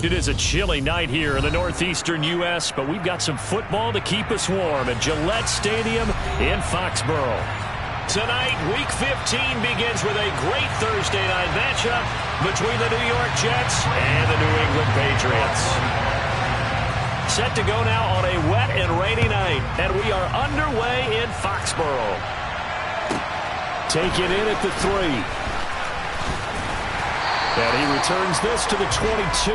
It is a chilly night here in the northeastern U.S., but we've got some football to keep us warm at Gillette Stadium in Foxborough. Tonight, Week 15 begins with a great Thursday night matchup between the New York Jets and the New England Patriots. Set to go now on a wet and rainy night, and we are underway in Foxborough. Taken in at the 3. And he returns this to the 22.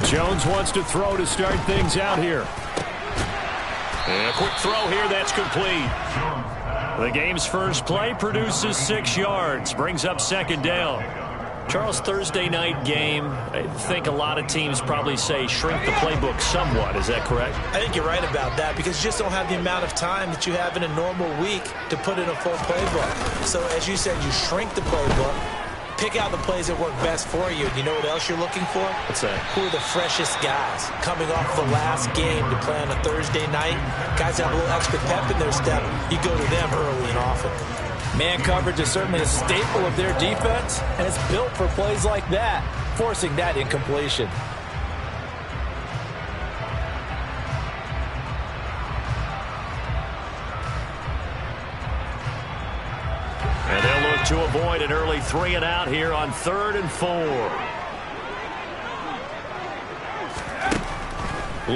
Jones wants to throw to start things out here. And a quick throw here, that's complete. The game's first play produces 6 yards, brings up second down. Charles, Thursday night game, I think a lot of teams probably say shrink the playbook somewhat. Is that correct? I think you're right about that because you just don't have the amount of time that you have in a normal week to put in a full playbook. So as you said, you shrink the playbook. Pick out the plays that work best for you. And you know what else you're looking for? What's that? Who are the freshest guys coming off the last game to play on a Thursday night? Guys that have a little extra pep in their step. You go to them early and often. Man coverage is certainly a staple of their defense, and it's built for plays like that, forcing that incompletion. And they'll look to avoid an early 3 and out here on 3rd and 4.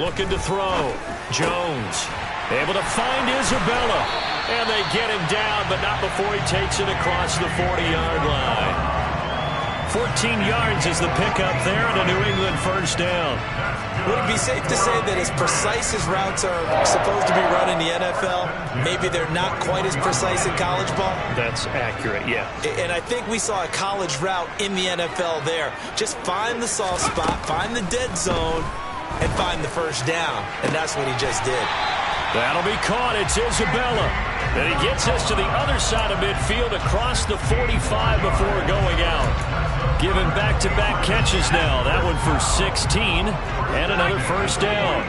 Looking to throw. Jones able to find Isabella. And they get him down, but not before he takes it across the 40-yard line. 14 yards is the pickup there and a New England first down. Would it be safe to say that as precise as routes are supposed to be run in the NFL, maybe they're not quite as precise in college ball? That's accurate, yeah. And I think we saw a college route in the NFL there. Just find the soft spot, find the dead zone, and find the first down. And that's what he just did. That'll be caught. It's Isabella. And he gets us to the other side of midfield across the 45 before going out. Given back-to-back catches now. That one for 16 and another first down.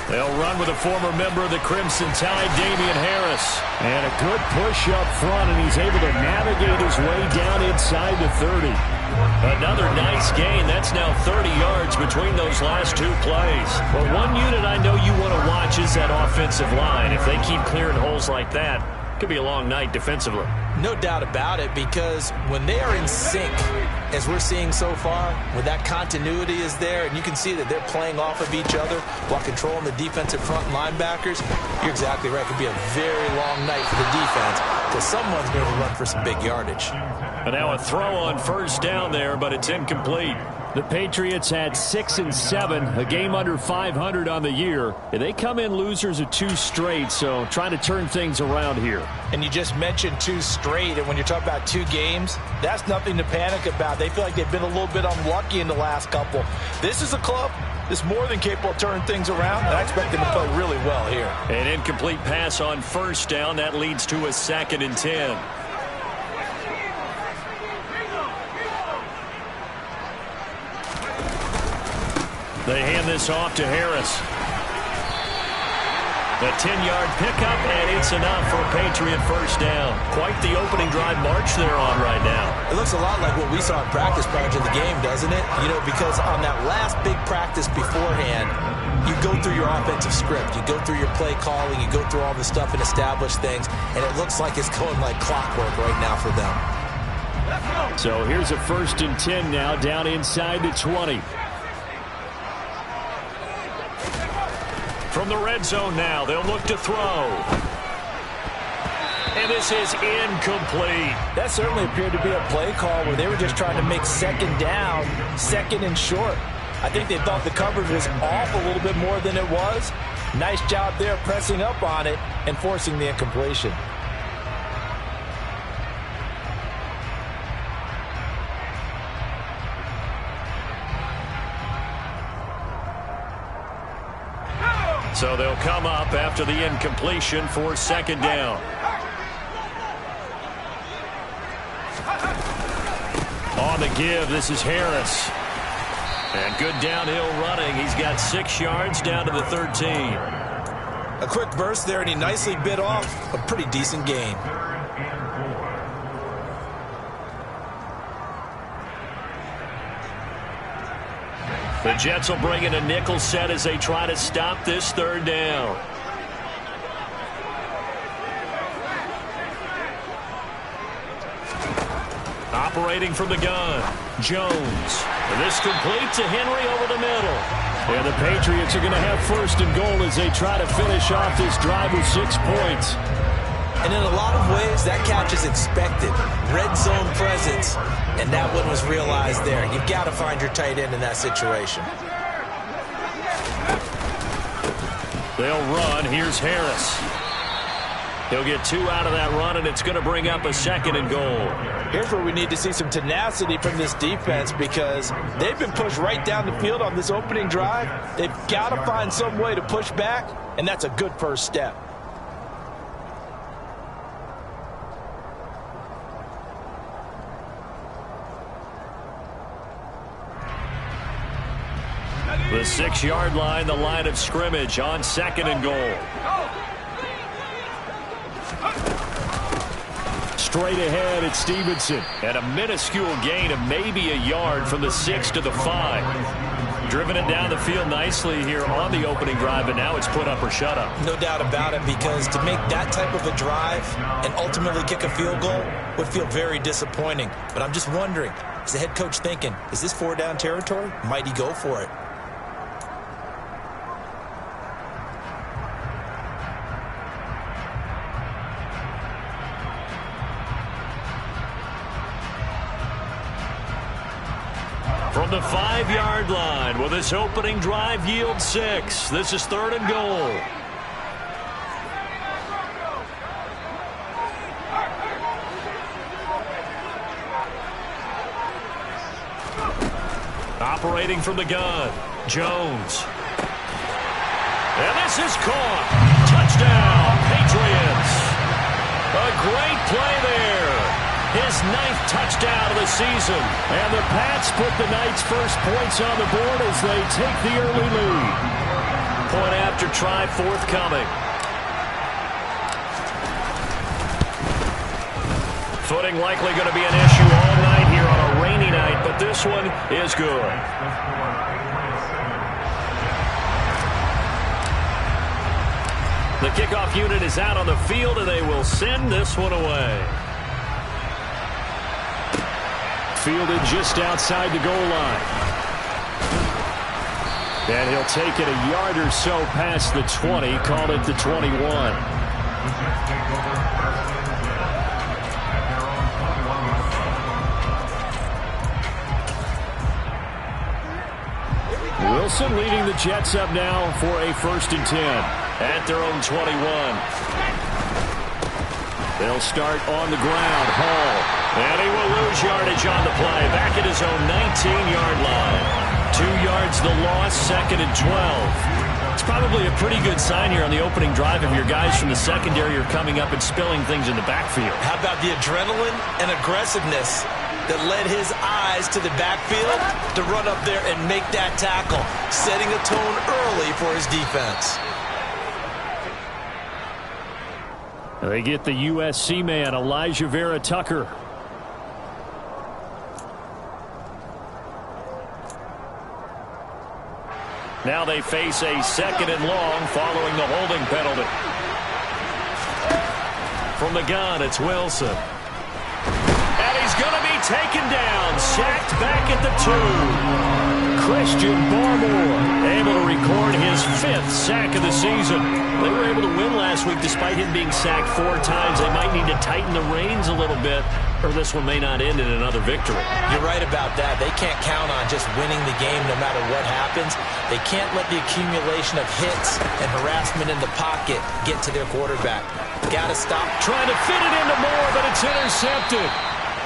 They'll run with a former member of the Crimson Tide, Damian Harris. And a good push up front, and he's able to navigate his way down inside the 30. Another nice gain. That's now 30 yards between those last 2 plays. Well, one unit I know you want to watch is that offensive line. If they keep clearing holes like that, it could be a long night defensively. No doubt about it, because when they are in sync, as we're seeing so far, when that continuity is there, and you can see that they're playing off of each other while controlling the defensive front linebackers, you're exactly right. It could be a very long night for the defense because someone's going to run for some big yardage. And now a throw on first down there, but it's incomplete. The Patriots had 6 and 7, a game under 500 on the year. And they come in losers of 2 straight, so trying to turn things around here. And you just mentioned 2 straight, and when you're talking about 2 games, that's nothing to panic about. They feel like they've been a little bit unlucky in the last couple. This is a club that's more than capable of turning things around, and I expect them to play really well here. An incomplete pass on first down. That leads to a 2nd and 10. They hand this off to Harris. The 10-yard pickup, and it's enough for a Patriot first down. Quite the opening drive march they're on right now. It looks a lot like what we saw in practice prior to the game, doesn't it? You know, because on that last big practice beforehand, you go through your offensive script. You go through your play calling. You go through all the stuff and establish things, and it looks like it's going like clockwork right now for them. So here's a 1st and 10 now down inside the 20. From the red zone now, they'll look to throw. And this is incomplete. That certainly appeared to be a play call where they were just trying to make 2nd down, 2nd and short. I think they thought the coverage was off a little bit more than it was. Nice job there pressing up on it and forcing the incompletion. So they'll come up after the incompletion for second down. On the give, this is Harris. And good downhill running. He's got 6 yards down to the 13. A quick burst there, and he nicely bit off a pretty decent gain. The Jets will bring in a nickel set as they try to stop this third down. Operating from the gun, Jones. And this complete to Henry over the middle. And the Patriots are going to have first and goal as they try to finish off this drive with 6 points. And in a lot of ways, that catch is expected. Red zone presence, and that one was realized there. You've got to find your tight end in that situation. They'll run. Here's Harris. He'll get 2 out of that run, and it's going to bring up a second and goal. Here's where we need to see some tenacity from this defense because they've been pushed right down the field on this opening drive. They've got to find some way to push back, and that's a good first step. The 6-yard line, the line of scrimmage on second and goal. Straight ahead, it's Stevenson. And a minuscule gain of maybe a yard from the 6 to the 5. Driven it down the field nicely here on the opening drive, but now it's put up or shut up. No doubt about it, because to make that type of a drive and ultimately kick a field goal would feel very disappointing. But I'm just wondering, is the head coach thinking, is this 4-down territory? Might he go for it? From the 5-yard line, will this opening drive yield 6? This is third and goal. Operating from the gun, Jones. And this is caught. Touchdown, Patriots. A great play there. His 9th touchdown of the season. And the Pats put the Knights' first points on the board as they take the early lead. Point after try forthcoming. Footing likely going to be an issue all night here on a rainy night, but this one is good. The kickoff unit is out on the field, and they will send this one away. Fielded just outside the goal line. And he'll take it a yard or so past the 20, call it the 21. Wilson leading the Jets up now for a 1st and 10 at their own 21. They'll start on the ground. Hall. And he will lose yardage on the play. Back at his own 19-yard line. 2 yards the loss, 2nd and 12. It's probably a pretty good sign here on the opening drive if your guys from the secondary are coming up and spilling things in the backfield. How about the adrenaline and aggressiveness that led his eyes to the backfield to run up there and make that tackle, setting a tone early for his defense. They get the USC man, Elijah Vera Tucker. Now they face a 2nd and long following the holding penalty. From the gun, it's Wilson. And he's going to be taken down, sacked back at the 2. Christian Barmore able to record his 5th sack of the season. They were able to win last week despite him being sacked 4 times. They might need to tighten the reins a little bit, or this one may not end in another victory. You're right about that. They can't count on just winning the game no matter what happens. They can't let the accumulation of hits and harassment in the pocket get to their quarterback. Got to stop. Trying to fit it into Moore, but it's intercepted.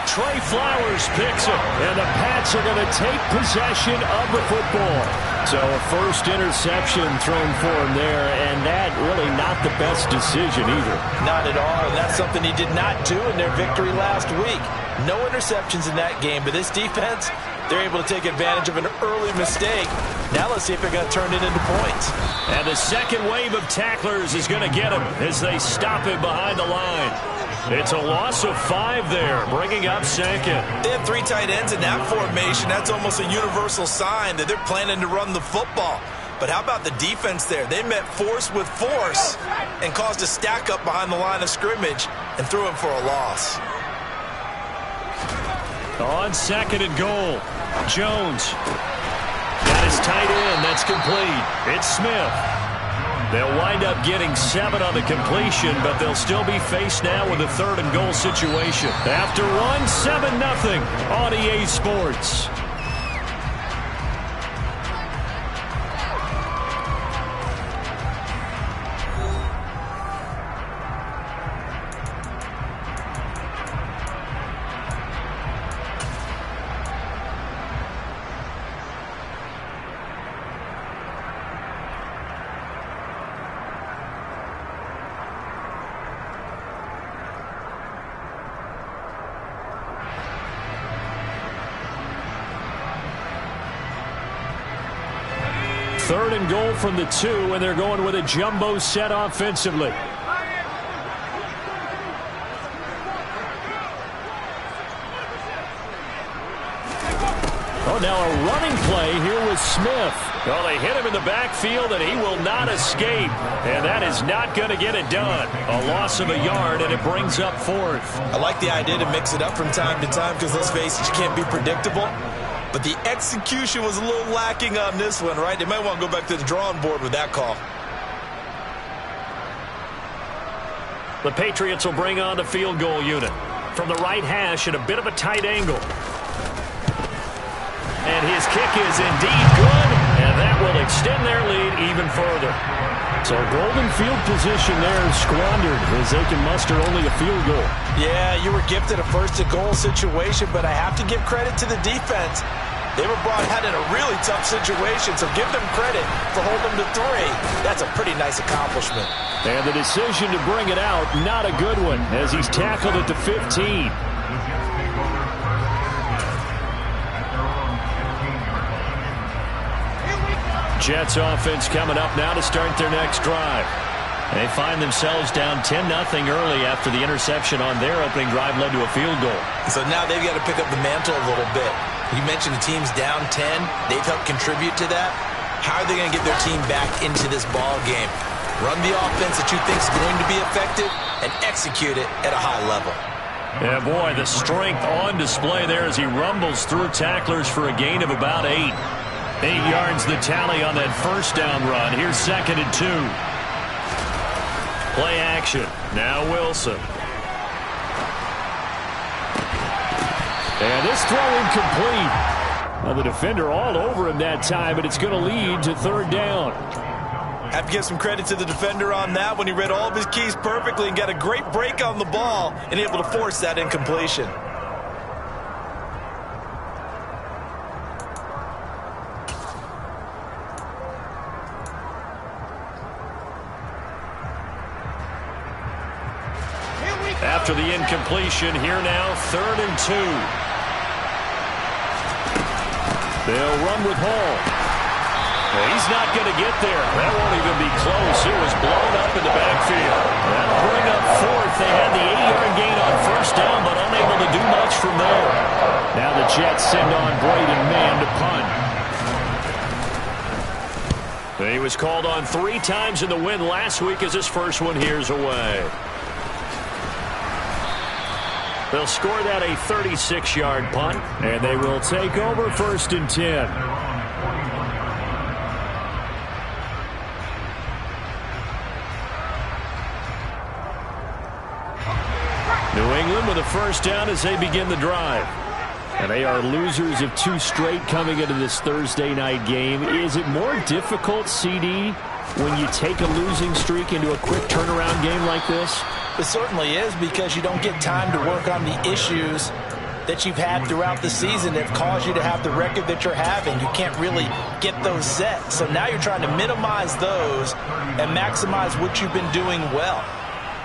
Trey Flowers picks it, and the Pats are going to take possession of the football. So a first interception thrown for him there, and that really not the best decision either. Not at all, and that's something he did not do in their victory last week. No interceptions in that game, but this defense, they're able to take advantage of an early mistake. Now let's see if they're going to turn it into points. And the second wave of tacklers is going to get him as they stop him behind the line. It's a loss of 5 there, bringing up second. They have 3 tight ends in that formation. That's almost a universal sign that they're planning to run the football. But how about the defense there? They met force with force and caused a stack up behind the line of scrimmage and threw him for a loss. On second and goal, Jones got his tight end. That's complete. It's Smith. They'll wind up getting 7 on the completion, but they'll still be faced now with a 3rd and goal situation. After one, 7-0 on EA Sports. Third and goal from the 2, and they're going with a jumbo set offensively. Oh, now a running play here with Smith. Well, they hit him in the backfield, and he will not escape. And that is not going to get it done. A loss of a yard, and it brings up 4th. I like the idea to mix it up from time to time because, let's face it, you can't be predictable. But the execution was a little lacking on this one, right? They might want to go back to the drawing board with that call. The Patriots will bring on the field goal unit. From the right hash at a bit of a tight angle. And his kick is indeed good, and that will extend their lead even further. So golden field position there squandered as they can muster only a field goal. Yeah, you were gifted a first-and-goal situation, but I have to give credit to the defense. They were brought out in a really tough situation, so give them credit for holding them to 3. That's a pretty nice accomplishment. And the decision to bring it out, not a good one, as he's tackled at the 15. Jets offense coming up now to start their next drive. They find themselves down 10-0 early after the interception on their opening drive led to a field goal. So now they've got to pick up the mantle a little bit. You mentioned the team's down 10. They've helped contribute to that. How are they going to get their team back into this ball game? Run the offense that you think is going to be effective and execute it at a high level. Yeah, boy, the strength on display there as he rumbles through tacklers for a gain of about 8. 8 yards the tally on that first down run. Here's 2nd and 2. Play action. Now Wilson. And this throw incomplete. Well, the defender all over him that time, but it's going to lead to 3rd down. Have to give some credit to the defender on that when he read all of his keys perfectly and got a great break on the ball and able to force that incompletion. After the incompletion, here now, 3rd and 2. They'll run with Hall. He's not going to get there. That won't even be close. It was blown up in the backfield. That'll bring up 4th. They had the 8-yard gain on first down, but unable to do much from there. Now the Jets send on Braden Mann to punt. He was called on 3 times in the win last week as his first one here's away. They'll score that a 36-yard punt, and they will take over 1st and 10. New England with a first down as they begin the drive. And they are losers of 2 straight coming into this Thursday night game. Is it more difficult, CD, when you take a losing streak into a quick turnaround game like this? It certainly is, because you don't get time to work on the issues that you've had throughout the season that have caused you to have the record that you're having. You can't really get those set. So now you're trying to minimize those and maximize what you've been doing well.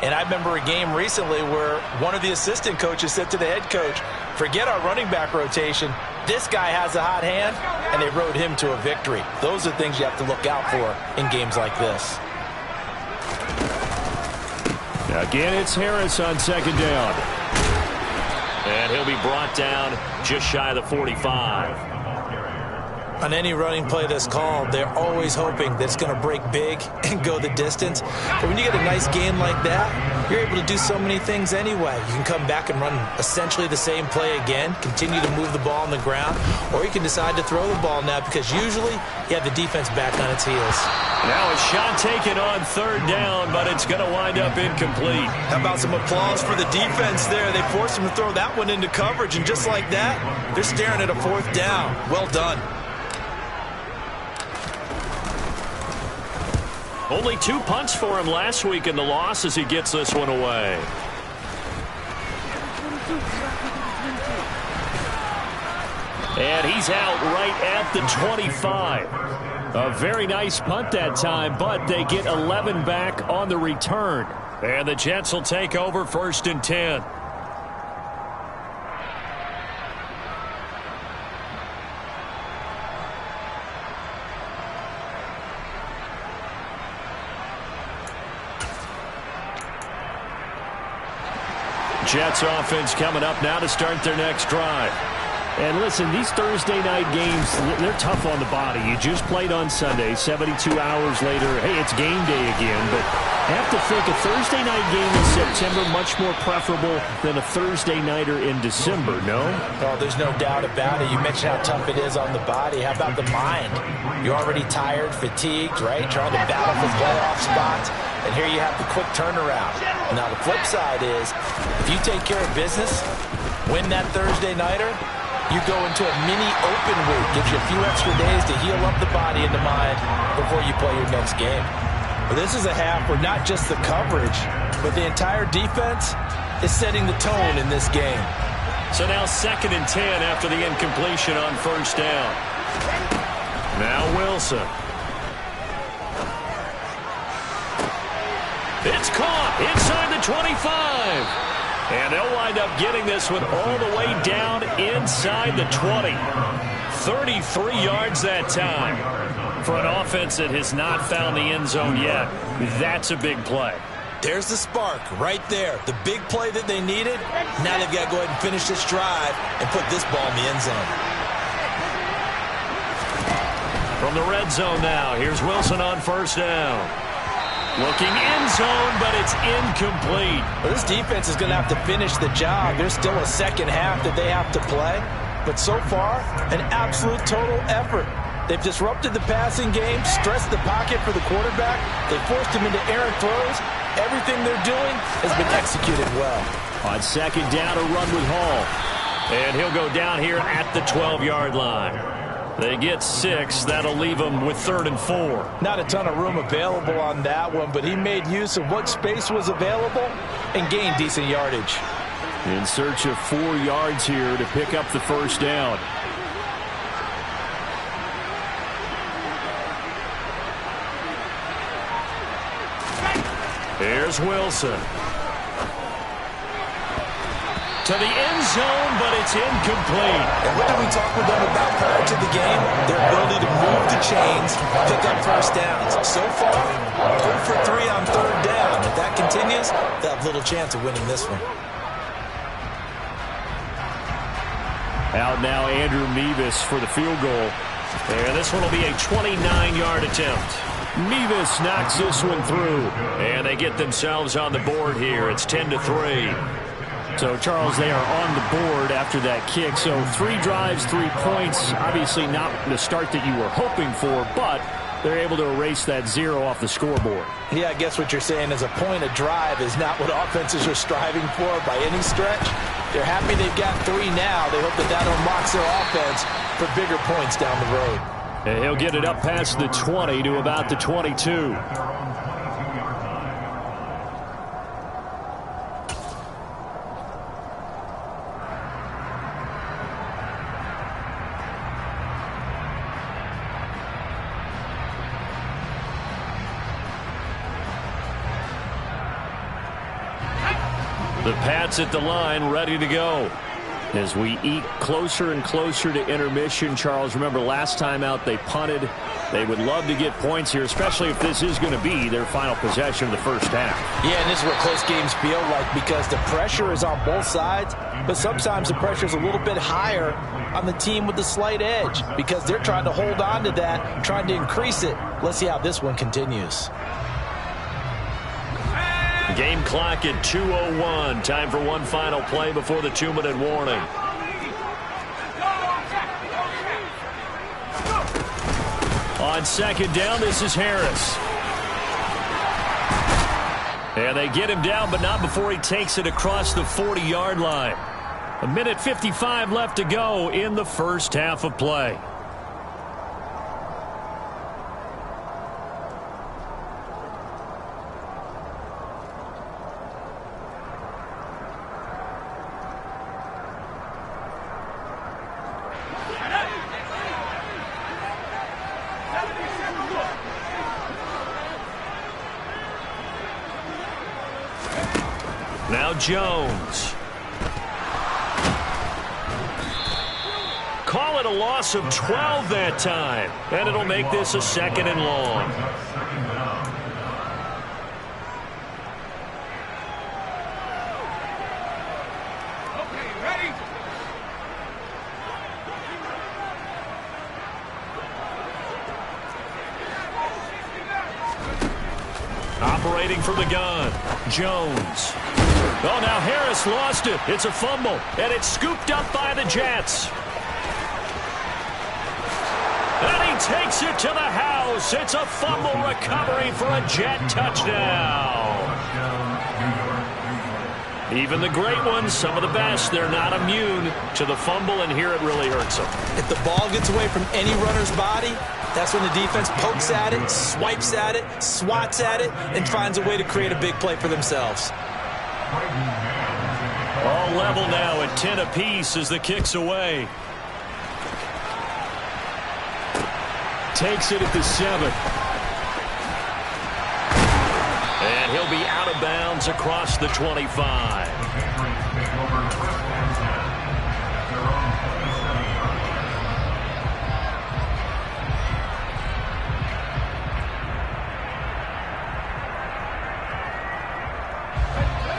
And I remember a game recently where one of the assistant coaches said to the head coach, forget our running back rotation. This guy has a hot hand, and they rode him to a victory. Those are things you have to look out for in games like this. Again, it's Harris on second down. And he'll be brought down just shy of the 45. On any running play that's called, they're always hoping that it's going to break big and go the distance. But when you get a nice gain like that, you're able to do so many things anyway. You can come back and run essentially the same play again, continue to move the ball on the ground, or you can decide to throw the ball now because usually you have the defense back on its heels. Now a shot taken on third down, but it's going to wind up incomplete. How about some applause for the defense there? They forced him to throw that one into coverage, and just like that, they're staring at a fourth down. Well done. Only 2 punts for him last week in the loss as he gets this one away. And he's out right at the 25. A very nice punt that time, but they get 11 back on the return. And the Jets will take over 1st and 10. Jets offense coming up now to start their next drive. And listen, these Thursday night games, they're tough on the body. You just played on Sunday, 72 hours later, hey, it's game day again. But I have to think a Thursday night game in September much more preferable than a Thursday nighter in December, no? Oh, there's no doubt about it. You mentioned how tough it is on the body. How about the mind? You're already tired, fatigued, right? Trying to battle for playoff spots. And here you have the quick turnaround. Now, the flip side is, if you take care of business, win that Thursday nighter, you go into a mini open week. Gives you a few extra days to heal up the body and the mind before you play your next game. Well, this is a half where not just the coverage, but the entire defense is setting the tone in this game. So now 2nd and 10 after the incompletion on 1st down. Now Wilson. It's caught inside the 25. And they'll wind up getting this one all the way down inside the 20. 33 yards that time. For an offense that has not found the end zone yet, that's a big play. There's the spark right there. The big play that they needed. Now they've got to go ahead and finish this drive and put this ball in the end zone. From the red zone now, here's Wilson on 1st down. Looking end zone, but it's incomplete. Well, this defense is going to have to finish the job. There's still a second half that they have to play. But so far, an absolute total effort. They've disrupted the passing game, stressed the pocket for the quarterback. They forced him into errant throws. Everything they're doing has been executed well. On 2nd down, a run with Hall. And he'll go down here at the 12-yard line. They get 6. That'll leave them with 3rd and 4. Not a ton of room available on that one, but he made use of what space was available and gained decent yardage. In search of 4 yards here to pick up the 1st down. Here's Wilson. To the end zone, but it's incomplete. And what did we talk with them about prior to the game? Their ability to move the chains, pick up 1st downs. So far, 0 for 3 on 3rd down. If that continues, they'll have little chance of winning this one. Out now, Andrew Mevis for the field goal. And this one will be a 29-yard attempt. Mevis knocks this one through. And they get themselves on the board here. It's 10-3. So, Charles, they are on the board after that kick. So 3 drives, 3 points. Obviously not the start that you were hoping for, but they're able to erase that 0 off the scoreboard. Yeah, I guess what you're saying is a point a drive is not what offenses are striving for by any stretch. They're happy they've got 3 now. They hope that unlocks their offense for bigger points down the road. And he'll get it up past the 20 to about the 22. The Pats at the line, ready to go. As we eke closer and closer to intermission, Charles, remember last time out they punted. They would love to get points here, especially if this is going to be their final possession of the first half. Yeah, and this is what close games feel like because the pressure is on both sides, but sometimes the pressure is a little bit higher on the team with the slight edge because they're trying to hold on to that, trying to increase it. Let's see how this one continues. Game clock at 2:01. Time for one final play before the 2-minute warning. On second down, this is Harris. And they get him down, but not before he takes it across the 40-yard line. 1:55 left to go in the first half of play. Now Jones. Call it a loss of 12 that time. And it'll make this a 2nd and long. Operating from the gun, Jones. Oh, now Harris lost it. It's a fumble, and it's scooped up by the Jets. And he takes it to the house. It's a fumble recovery for a Jet touchdown. Even the great ones, some of the best, they're not immune to the fumble, and here it really hurts them. If the ball gets away from any runner's body, that's when the defense pokes at it, swipes at it, swats at it, and finds a way to create a big play for themselves. All level now at 10 apiece as the kick's away. Takes it at the 7. And he'll be out of bounds across the 25.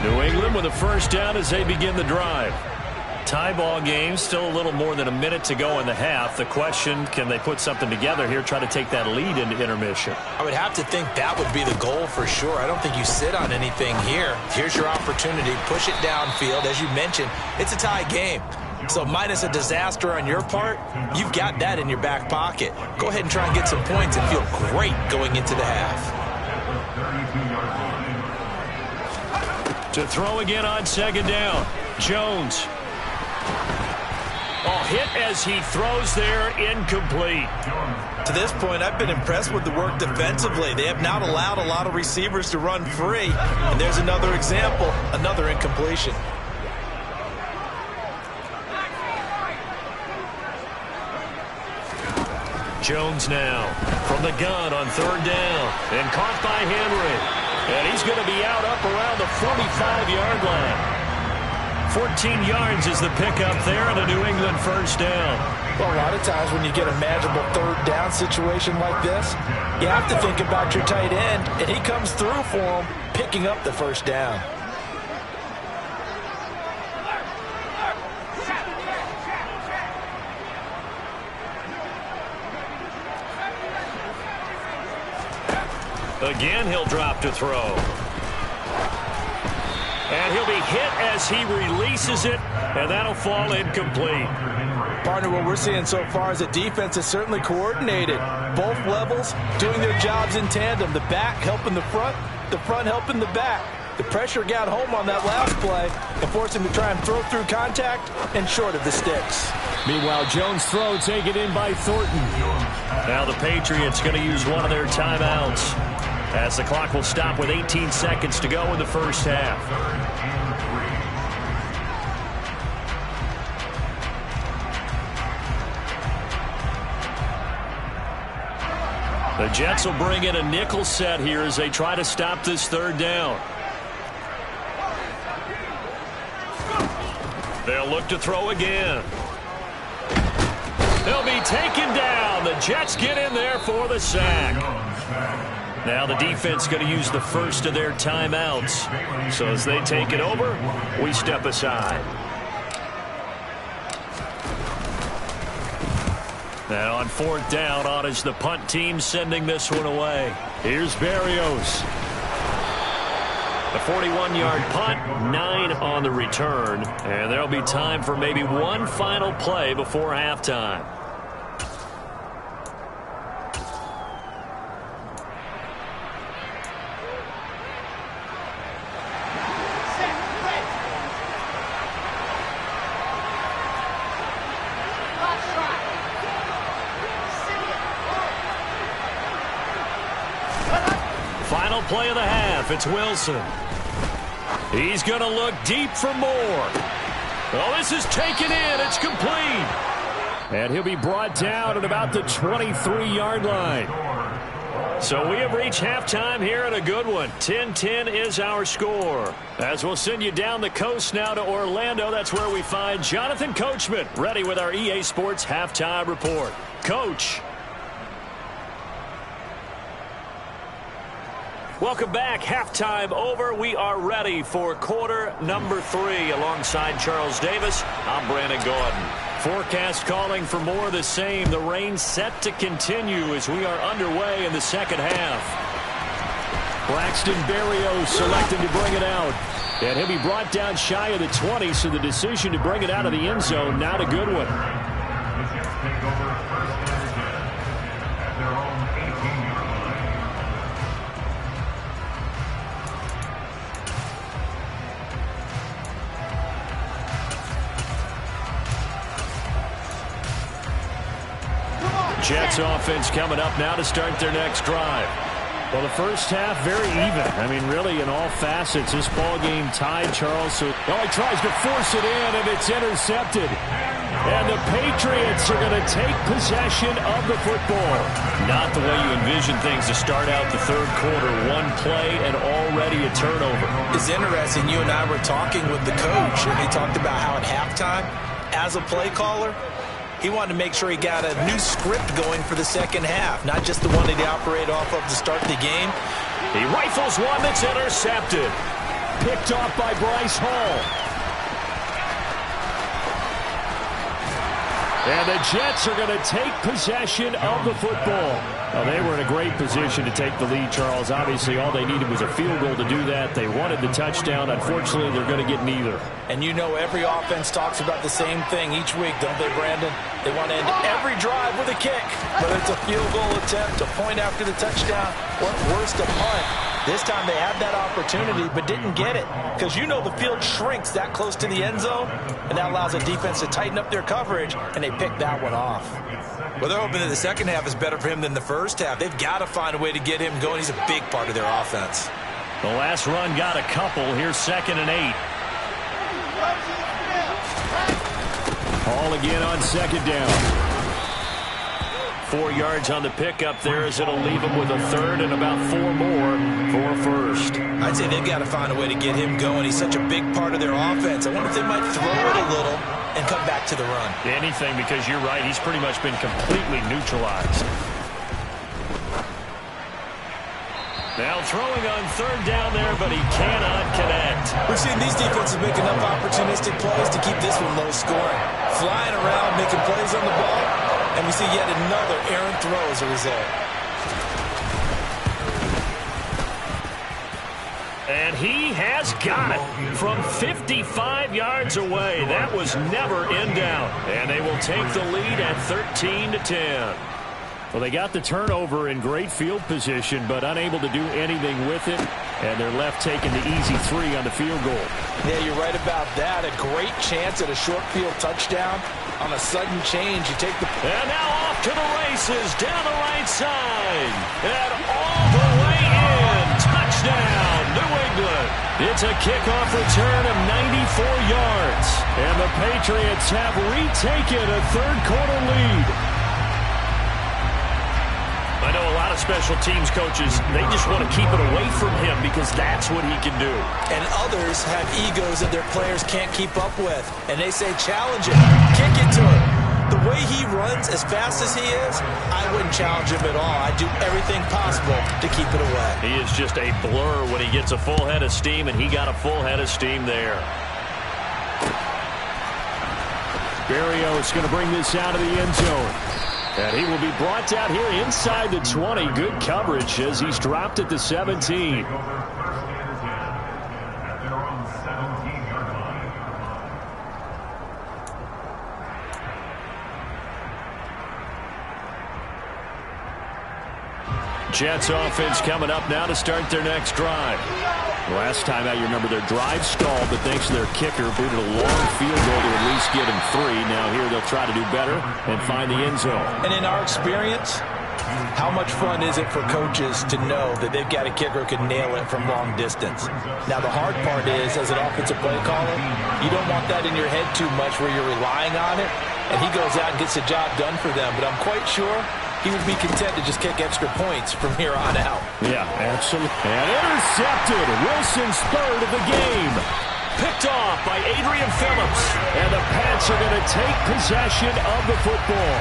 New England with a first down as they begin the drive. Tie ball game, still a little more than a minute to go in the half. The question, can they put something together here, try to take that lead into intermission? I would have to think that would be the goal for sure. I don't think you sit on anything here. Here's your opportunity. Push it downfield. As you mentioned, it's a tie game. So minus a disaster on your part, you've got that in your back pocket. Go ahead and try and get some points and feel great going into the half. To throw again on second down. Jones. Oh, hit as he throws there, incomplete. To this point, I've been impressed with the work defensively. They have not allowed a lot of receivers to run free. And there's another example, another incompletion. Jones now from the gun on third down. And caught by Henry. And he's going to be out up around the 45-yard line. 14 yards is the pickup there and a New England first down. Well, a lot of times when you get a manageable third down situation like this, you have to think about your tight end, and he comes through for him, picking up the first down. Again, he'll drop to throw. And he'll be hit as he releases it, and that'll fall incomplete. Partner, what we're seeing so far is the defense is certainly coordinated. Both levels doing their jobs in tandem. The back helping the front helping the back. The pressure got home on that last play and forced him to try and throw through contact and short of the sticks. Meanwhile, Jones' throw taken in by Thornton. Now the Patriots going to use one of their timeouts as the clock will stop with 18 seconds to go in the first half. The Jets will bring in a nickel set here as they try to stop this third down. They'll look to throw again. They'll be taken down. The Jets get in there for the sack. Now the defense going to use the first of their timeouts. So as they take it over, we step aside. Now on fourth down, on is the punt team sending this one away. Here's Berrios. A 41-yard punt, 9 on the return. And there'll be time for maybe one final play before halftime. Final play of the half. It's Wilson. He's going to look deep for more. Oh, this is taken in. It's complete. And he'll be brought down at about the 23-yard line. So we have reached halftime here in a good one. 10-10 is our score. As we'll send you down the coast now to Orlando, that's where we find Jonathan Coachman ready with our EA Sports halftime report. Coach. Welcome back. Halftime over. We are ready for quarter number 3. Alongside Charles Davis, I'm Brandon Gordon. Forecast calling for more of the same. The rain set to continue as we are underway in the second half. Braxton Berrios selected to bring it out. And he'll be brought down shy of the 20, so the decision to bring it out of the end zone, not a good one. Jets offense coming up now to start their next drive. Well, the first half very even. I mean, really in all facets. This ball game tied, Charles. So, he tries to force it in, and it's intercepted. And the Patriots are going to take possession of the football. Not the way you envision things to start out the third quarter. One play and already a turnover. It's interesting. You and I were talking with the coach, and he talked about how at halftime, as a play caller, he wanted to make sure he got a new script going for the second half, not just the one that he operated off of to start the game. He rifles one that's intercepted. Picked off by Bryce Hall. And the Jets are going to take possession of the football. Well, they were in a great position to take the lead, Charles. Obviously, all they needed was a field goal to do that. They wanted the touchdown. Unfortunately, they're going to get neither. And you know every offense talks about the same thing each week, don't they, Brandon? They want to end every drive with a kick, whether it's a field goal attempt, a point after the touchdown, or worse, a punt. This time they had that opportunity but didn't get it because you know the field shrinks that close to the end zone, and that allows the defense to tighten up their coverage, and they picked that one off. Well, they're hoping that the second half is better for him than the first half. They've got to find a way to get him going. He's a big part of their offense. The last run got a couple. Here's 2nd and 8. Hall again on 2nd down. 4 yards on the pickup there as it'll leave him with a third and about 4 more for a first. I'd say they've got to find a way to get him going. He's such a big part of their offense. I wonder if they might throw it a little and come back to the run. Anything, because you're right. He's pretty much been completely neutralized. Now throwing on 3rd down there, but he cannot connect. We've seen these defenses make enough opportunistic plays to keep this one low scoring. Flying around, making plays on the ball, and we see yet another errant throw as a result. And he has got it from 55 yards away. That was never in doubt. And they will take the lead at 13-10. Well, they got the turnover in great field position, but unable to do anything with it. And they're left taking the easy 3 on the field goal. Yeah, you're right about that. A great chance at a short field touchdown. On a sudden change, you take the... And now off to the races, down the right side. And all the way in. Touchdown, New England. It's a kickoff return of 94 yards. And the Patriots have retaken a third quarter lead. I know a lot lot of special teams coaches, they just want to keep it away from him because that's what he can do. And others have egos that their players can't keep up with. And they say, challenge him, kick it to him. The way he runs as fast as he is, I wouldn't challenge him at all. I'd do everything possible to keep it away. He is just a blur when he gets a full head of steam, and he got a full head of steam there. Berrios going to bring this out of the end zone. And he will be brought down here inside the 20. Good coverage as he's dropped at the 17. Jets offense coming up now to start their next drive. Last time out, you remember their drive stalled, but thanks to their kicker, booted a long field goal to at least get him 3. Now here they'll try to do better and find the end zone. And in our experience, how much fun is it for coaches to know that they've got a kicker who can nail it from long distance? Now, the hard part is, as an offensive play caller, you don't want that in your head too much where you're relying on it, and he goes out and gets the job done for them. But I'm quite sure he would be content to just kick extra points from here on out. Yeah, absolutely. And intercepted. Wilson's third of the game. Picked off by Adrian Phillips. And the Pats are going to take possession of the football.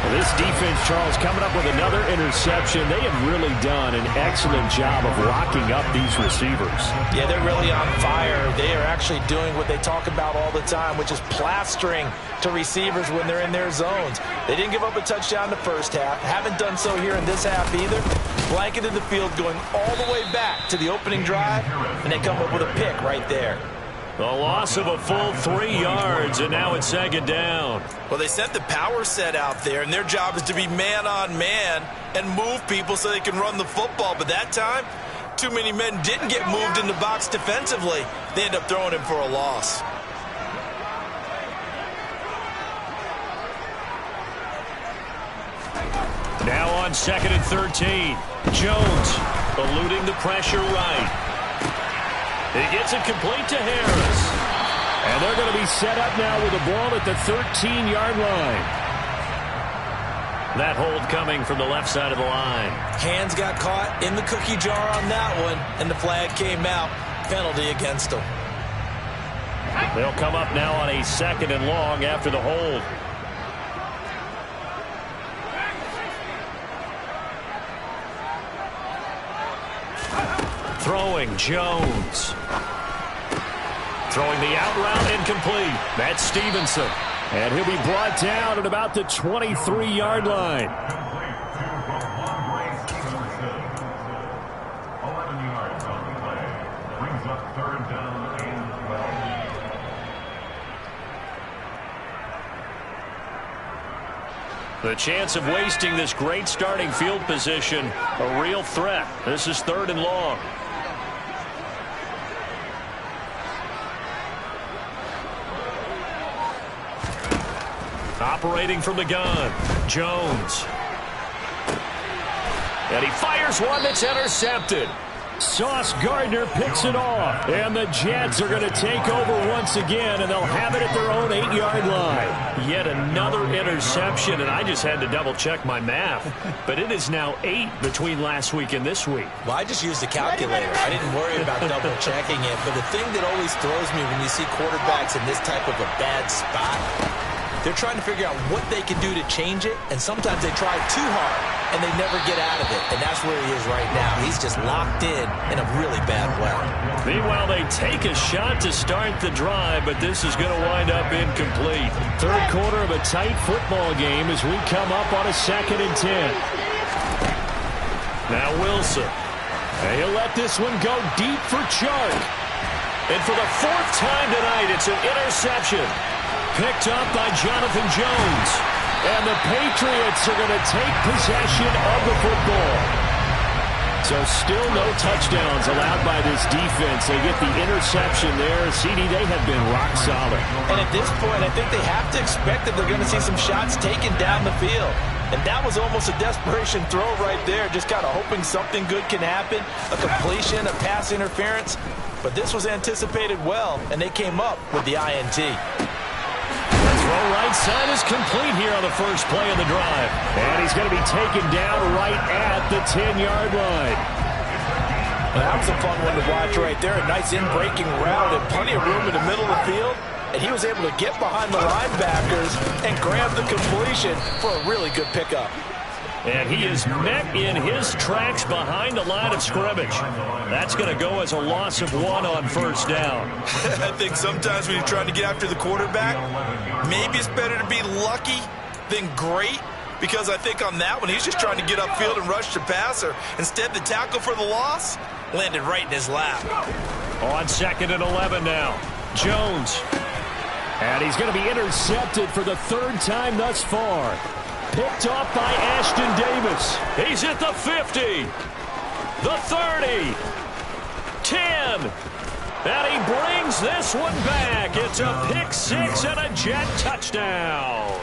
Well, this defense, Charles, coming up with another interception. They have really done an excellent job of locking up these receivers. Yeah, they're really on fire. They are actually doing what they talk about all the time, which is plastering to receivers when they're in their zones. They didn't give up a touchdown the first half. Haven't done so here in this half either. Blanketed the field going all the way back to the opening drive, and they come up with a pick right there. The loss of a full 3 yards, and now it's second down. Well, they sent the power set out there, and their job is to be man-on-man and move people so they can run the football. But that time, too many men didn't get moved in the box defensively. They end up throwing him for a loss. Now on second and 13. Jones eluding the pressure right. He gets it complete to Harris. And they're going to be set up now with the ball at the 13-yard line. That hold coming from the left side of the line. Hands got caught in the cookie jar on that one, and the flag came out. Penalty against them. They'll come up now on a second and long after the hold. Throwing, Jones. Throwing the out route, incomplete. That's Stevenson. And he'll be brought down at about the 23-yard line. 11 yards on the play. Brings up third down and 12. The chance of wasting this great starting field position, a real threat. This is third and long. Operating from the gun, Jones. And he fires one that's intercepted. Sauce Gardner picks it off. And the Jets are going to take over once again, and they'll have it at their own 8-yard line. Yet another interception, and I just had to double-check my math. But it is now 8 between last week and this week. Well, I just used a calculator. I didn't worry about double-checking it. But the thing that always throws me when you see quarterbacks in this type of a bad spot, they're trying to figure out what they can do to change it, and sometimes they try too hard, and they never get out of it. And that's where he is right now. He's just locked in a really bad way. Meanwhile, they take a shot to start the drive, but this is going to wind up incomplete. Third quarter of a tight football game as we come up on a second and 10. Now Wilson. And he'll let this one go deep for Chark. And for the 4th time tonight, it's an interception. Picked up by Jonathan Jones. And the Patriots are going to take possession of the football. So still no touchdowns allowed by this defense. They get the interception there. CD, they have been rock solid. And at this point, I think they have to expect that they're going to see some shots taken down the field. And that was almost a desperation throw right there. Just kind of hoping something good can happen. A completion, a pass interference. But this was anticipated well, and they came up with the INT. Throw right side is complete here on the first play of the drive. And he's going to be taken down right at the 10-yard line. That was a fun one to watch right there. A nice in-breaking route and plenty of room in the middle of the field. And he was able to get behind the linebackers and grab the completion for a really good pickup. And he is met in his tracks behind the line of scrimmage. That's going to go as a loss of 1 on first down. I think sometimes when you're trying to get after the quarterback, maybe it's better to be lucky than great. Because I think on that one, he's just trying to get upfield and rush the passer. Instead, the tackle for the loss landed right in his lap. On 2nd and 11 now. Jones. And he's going to be intercepted for the 3rd time thus far. Picked off by Ashton Davis. He's at the 50. The 30. 10. And he brings this one back. It's a pick 6 and a Jet touchdown.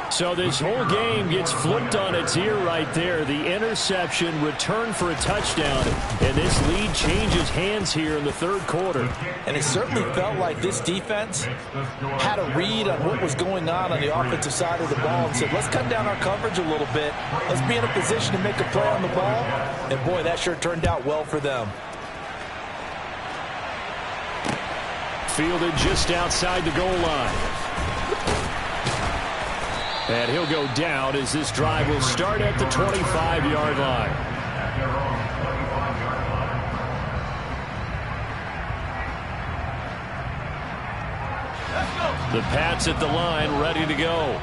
So this whole game gets flipped on its ear right there. The interception, return for a touchdown, and this lead changes hands here in the 3rd quarter. And it certainly felt like this defense had a read on what was going on the offensive side of the ball and said, let's cut down our coverage a little bit. Let's be in a position to make a play on the ball. And, boy, that sure turned out well for them. Fielded just outside the goal line. And he'll go down as this drive will start at the 25-yard line. The Pats at the line, ready to go.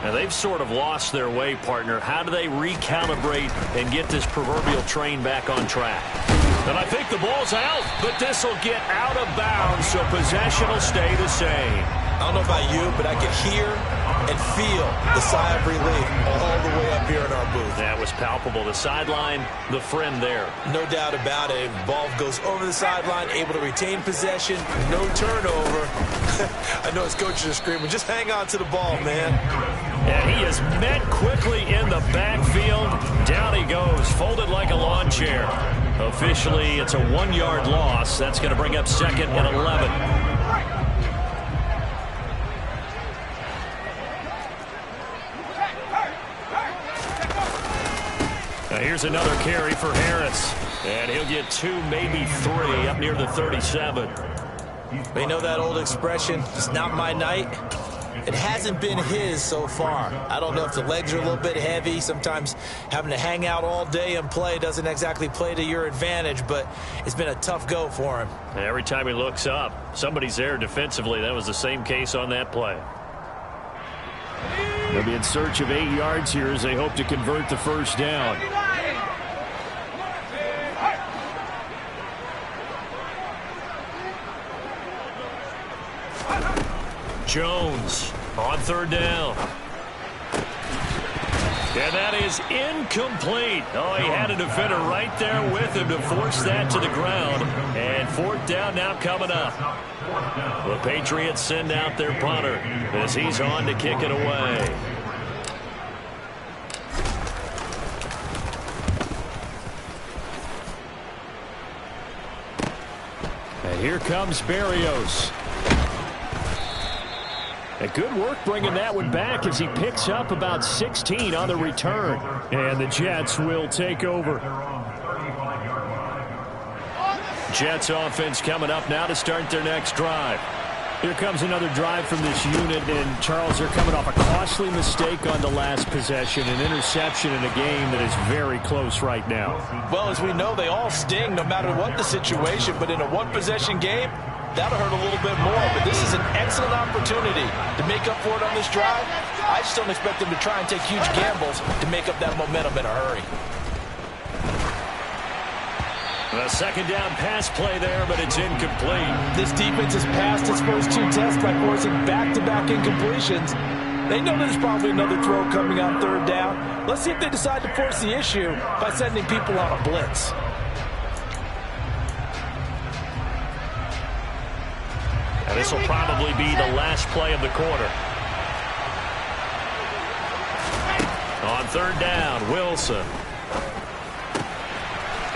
Now, they've sort of lost their way, partner. How do they recalibrate and get this proverbial train back on track? And I think the ball's out, but this will get out of bounds, so possession will stay the same. I don't know about you, but I can hear and feel the sigh of relief all the way up here in our booth. That was palpable. The sideline, the friend there. No doubt about it. Ball goes over the sideline, able to retain possession, no turnover. I know his coaches are screaming, just hang on to the ball, man. And he is met quickly in the backfield. Down he goes, folded like a lawn chair. Officially, it's a 1-yard loss. That's going to bring up 2nd and 11. Now here's another carry for Harris. And he'll get 2, maybe 3, up near the 37. They know that old expression, it's not my night. It hasn't been his so far. I don't know if the legs are a little bit heavy. Sometimes having to hang out all day and play doesn't exactly play to your advantage, but it's been a tough go for him. And every time he looks up, somebody's there defensively. That was the same case on that play. They'll be in search of 8 yards here as they hope to convert the first down. Jones on 3rd down. And that is incomplete. Oh, he had a defender right there with him to force that to the ground. And 4th down now coming up. The Patriots send out their punter as he's on to kick it away. And here comes Berrios. And good work bringing that one back as he picks up about 16 on the return. And the Jets will take over. Jets offense coming up now to start their next drive. Here comes another drive from this unit, and Charles, they're coming off a costly mistake on the last possession, an interception in a game that is very close right now. Well, as we know, they all sting no matter what the situation, but in a one-possession game, that'll hurt a little bit more, but this is an excellent opportunity to make up for it on this drive. I just don't expect them to try and take huge gambles to make up that momentum in a hurry. A 2nd down pass play there, but it's incomplete. This defense has passed its first 2 tests by forcing back-to-back incompletions. They know there's probably another throw coming on 3rd down. Let's see if they decide to force the issue by sending people on a blitz. And this will probably be the last play of the quarter. On 3rd down, Wilson.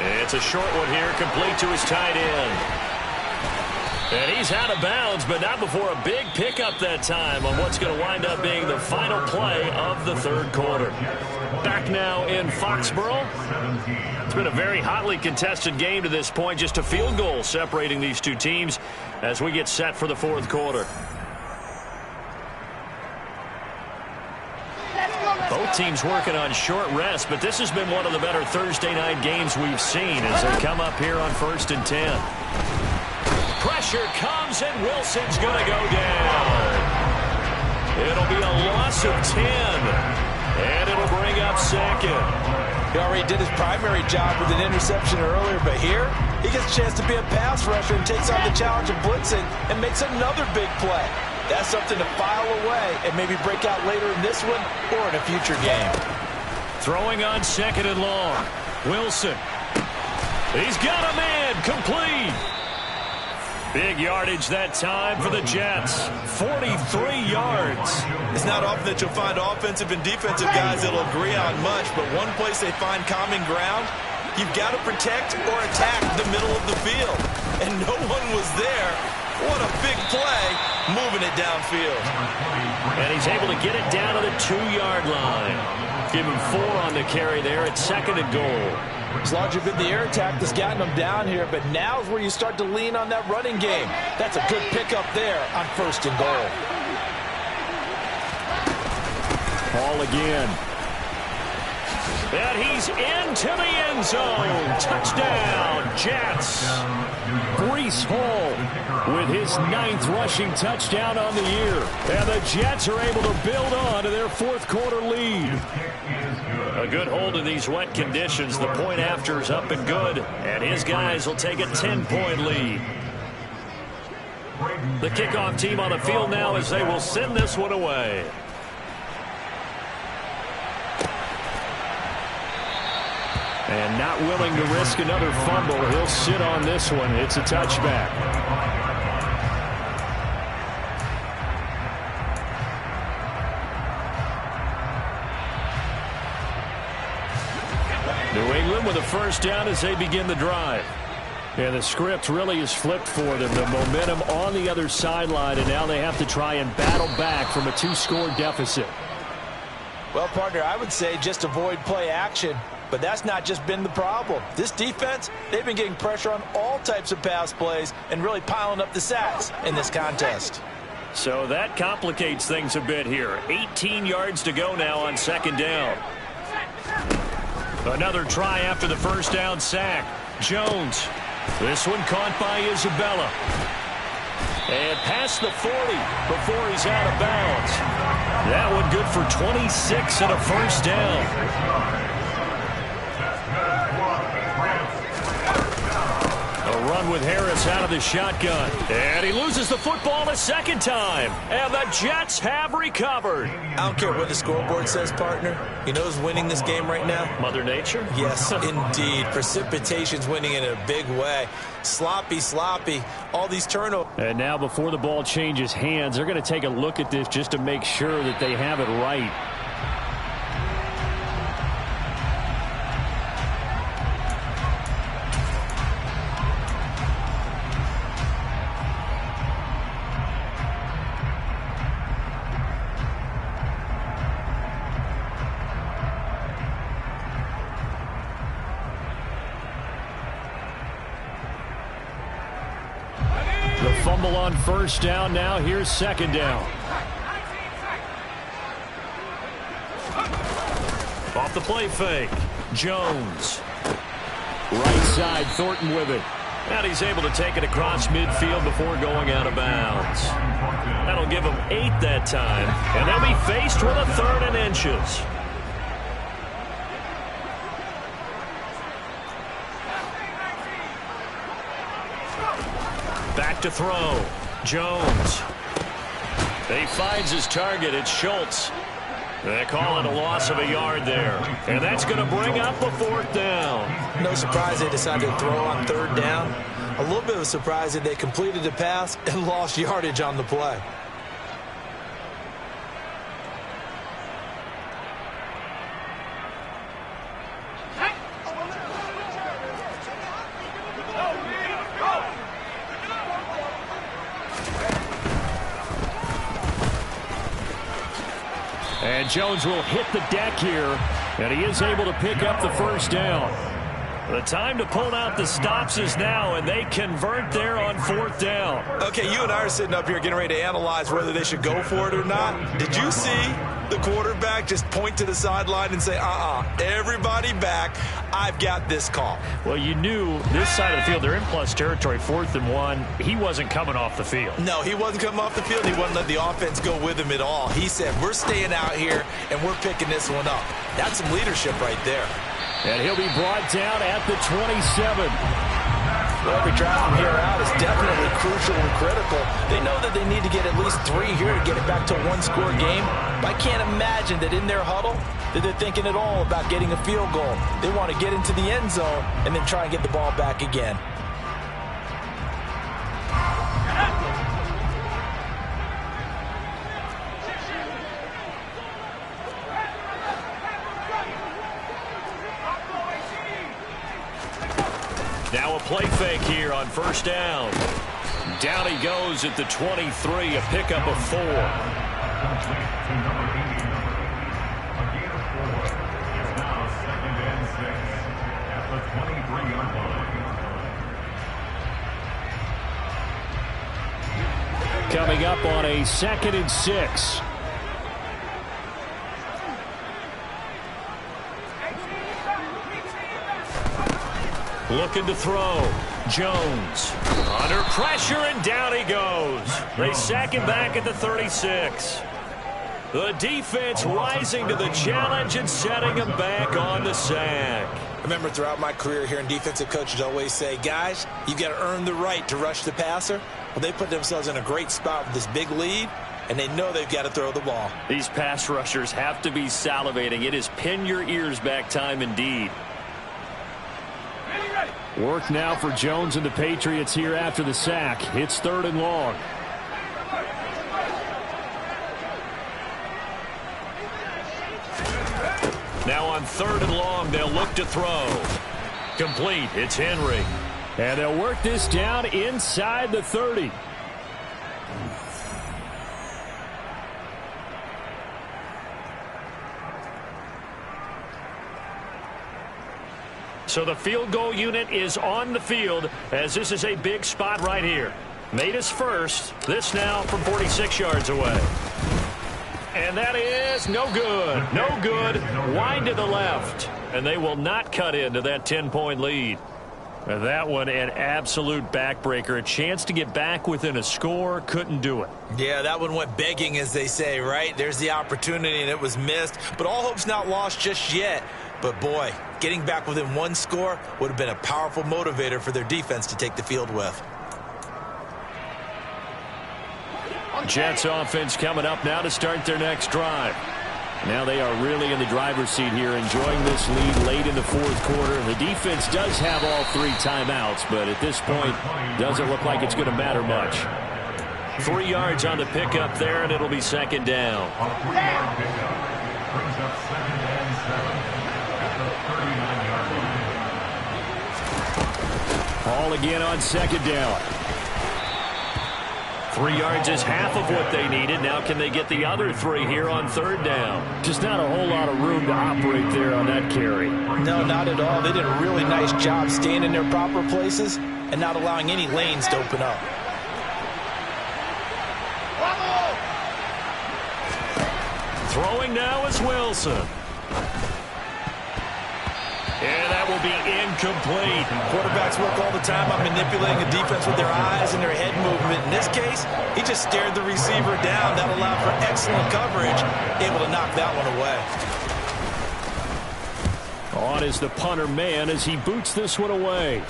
It's a short one here, complete to his tight end. And he's out of bounds, but not before a big pickup that time on what's going to wind up being the final play of the third quarter. Back now in Foxborough. It's been a very hotly contested game to this point. Just a field goal separating these two teams as we get set for the fourth quarter. Both teams working on short rest, but this has been one of the better Thursday night games we've seen as they come up here on 1st and 10. Pressure comes, and Wilson's going to go down. It'll be a loss of 10, and it'll bring up second. He already did his primary job with an interception earlier, but here he gets a chance to be a pass rusher and takes on the challenge of blitzing and makes another big play. That's something to file away and maybe break out later in this one or in a future game. Throwing on 2nd and long. Wilson. He's got a man. Complete. Big yardage that time for the Jets. 43 yards. It's not often that you'll find offensive and defensive guys that'll agree on much, but one place they find common ground, you've got to protect or attack the middle of the field. And no one was there. What a big play, moving it downfield. And he's able to get it down to the 2-yard line. Give him 4 on the carry there at 2nd and goal. It's largely been the air attack that's gotten them down here, but now is where you start to lean on that running game. That's a good pickup there on 1st and goal. Ball again. And he's into the end zone. Touchdown, Jets. Breece Hall with his 9th rushing touchdown on the year. And the Jets are able to build on to their fourth quarter lead. A good hold in these wet conditions. The point after is up and good. And his guys will take a 10-point lead. The kickoff team on the field now as they will send this one away. And not willing to risk another fumble. He'll sit on this one. It's a touchback. New England with a first down as they begin the drive. Yeah, the script really is flipped for them. The momentum on the other sideline, and now they have to try and battle back from a 2-score deficit. Well, partner, I would say just avoid play action, but that's not just been the problem. This defense, they've been getting pressure on all types of pass plays and really piling up the sacks in this contest. So that complicates things a bit here. 18 yards to go now on 2nd down. Another try after the first down sack. Jones. This one caught by Isabella. And past the 40 before he's out of bounds. That one good for 26 and a first down. A run with Harris out of the shotgun. And he loses the football a second time. And the Jets have recovered. I don't care what the scoreboard says, partner. You know who's winning this game right now? Mother Nature? Yes, indeed. Precipitation's winning in a big way. Sloppy, sloppy. All these turnovers. And now before the ball changes hands, they're going to take a look at this just to make sure that they have it right. The fumble on first down. Now here's 2nd down. Off the play fake. Jones. Right side, Thornton with it. And he's able to take it across midfield before going out of bounds. That'll give him 8 that time. And they'll be faced with a 3rd and inches. Back to throw. Jones. He finds his target. It's Schultz. They call it a loss of a yard there. And that's going to bring up a 4th down. No surprise they decided to throw on 3rd down. A little bit of a surprise that they completed the pass and lost yardage on the play. And Jones will hit the deck here, and he is able to pick up the first down. The time to pull out the stops is now, and they convert there on 4th down. Okay, you and I are sitting up here getting ready to analyze whether they should go for it or not. Did you see the quarterback just point to the sideline and say, everybody back, I've got this call? Well, you knew this side of the field, they're in plus territory, 4th and 1. He wasn't coming off the field. No, he wasn't coming off the field. He wouldn't let the offense go with him at all. He said, we're staying out here, and we're picking this one up. That's some leadership right there. And he'll be brought down at the 27. Well, every drive from here out is definitely crucial and critical. They know that they need to get at least 3 here to get it back to a one-score game. But I can't imagine that in their huddle that they're thinking at all about getting a field goal. They want to get into the end zone and then try and get the ball back again. Now a play fake here on 1st down. Down he goes at the 23, a pickup of 4. Complete to number 80. A gain of 4. It's now 2nd and 6 at the 23-yard line. Coming up on a 2nd and 6. Looking to throw. Jones under pressure, and down he goes. They sack him back at the 36. The defense rising to the challenge and setting him back on the sack. I remember throughout my career hearing defensive coaches always say, guys, you've got to earn the right to rush the passer. Well, they put themselves in a great spot with this big lead, and they know they've got to throw the ball. These pass rushers have to be salivating. It is pin your ears back time indeed. Work now for Jones and the Patriots here after the sack. It's 3rd and long. Now on 3rd and long, they'll look to throw. Complete. It's Henry. And they'll work this down inside the 30. So the field goal unit is on the field, as this is a big spot right here. Made his first. This now from 46 yards away. And that is no good. No good. Wide to the left. And they will not cut into that 10-point lead. And that one an absolute backbreaker. A chance to get back within a score. Couldn't do it. Yeah, that one went begging, as they say, right? There's the opportunity, and it was missed. But all hope's not lost just yet. But, boy, getting back within 1 score would have been a powerful motivator for their defense to take the field with. Jets offense coming up now to start their next drive. Now they are really in the driver's seat here, enjoying this lead late in the 4th quarter. The defense does have all 3 timeouts, but at this point, doesn't look like it's going to matter much. 3 yards on the pickup there, and it'll be 2nd down. A 3-yard pickup brings up 2nd and 7 at the 39-yard line. Ball again on 2nd down. 3 yards is half of what they needed. Now can they get the other 3 here on 3rd down? Just not a whole lot of room to operate there on that carry. No, not at all. They did a really nice job staying in their proper places and not allowing any lanes to open up. Throwing now is Wilson. And that will be incomplete. Quarterbacks work all the time on manipulating a defense with their eyes and their head movement. In this case, he just stared the receiver down. That allowed for excellent coverage, able to knock that one away. On is the punter man as he boots this one away.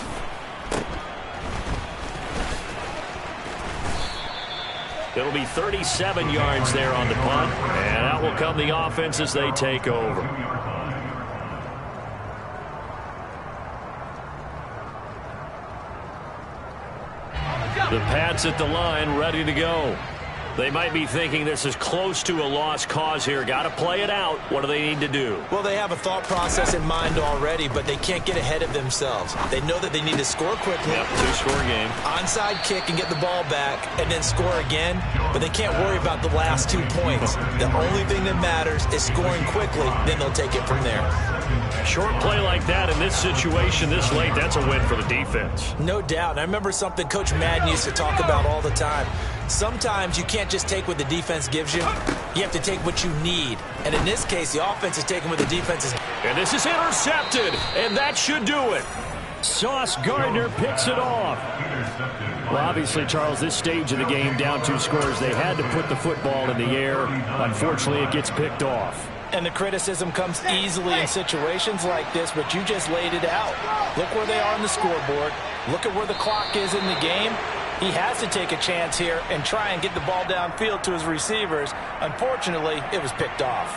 It'll be 37 yards there on the punt, and out will come the offense as they take over. The Pats at the line, ready to go. They might be thinking this is close to a lost cause here. Got to play it out. What do they need to do? Well, they have a thought process in mind already, but they can't get ahead of themselves. They know that they need to score quickly. Yep, two-score game. Onside kick and get the ball back and then score again, but they can't worry about the last 2 points. The only thing that matters is scoring quickly, then they'll take it from there. Short play like that in this situation this late, that's a win for the defense. No doubt. And I remember something Coach Madden used to talk about all the time. Sometimes you can't just take what the defense gives you. You have to take what you need. And in this case, the offense is taking what the defense is. And this is intercepted, and that should do it. Sauce Gardner picks it off. Well, obviously, Charles, this stage of the game, down 2 scores, they had to put the football in the air. Unfortunately, it gets picked off. And the criticism comes easily in situations like this, but you just laid it out. Look where they are on the scoreboard. Look at where the clock is in the game. He has to take a chance here and try and get the ball downfield to his receivers. Unfortunately, it was picked off.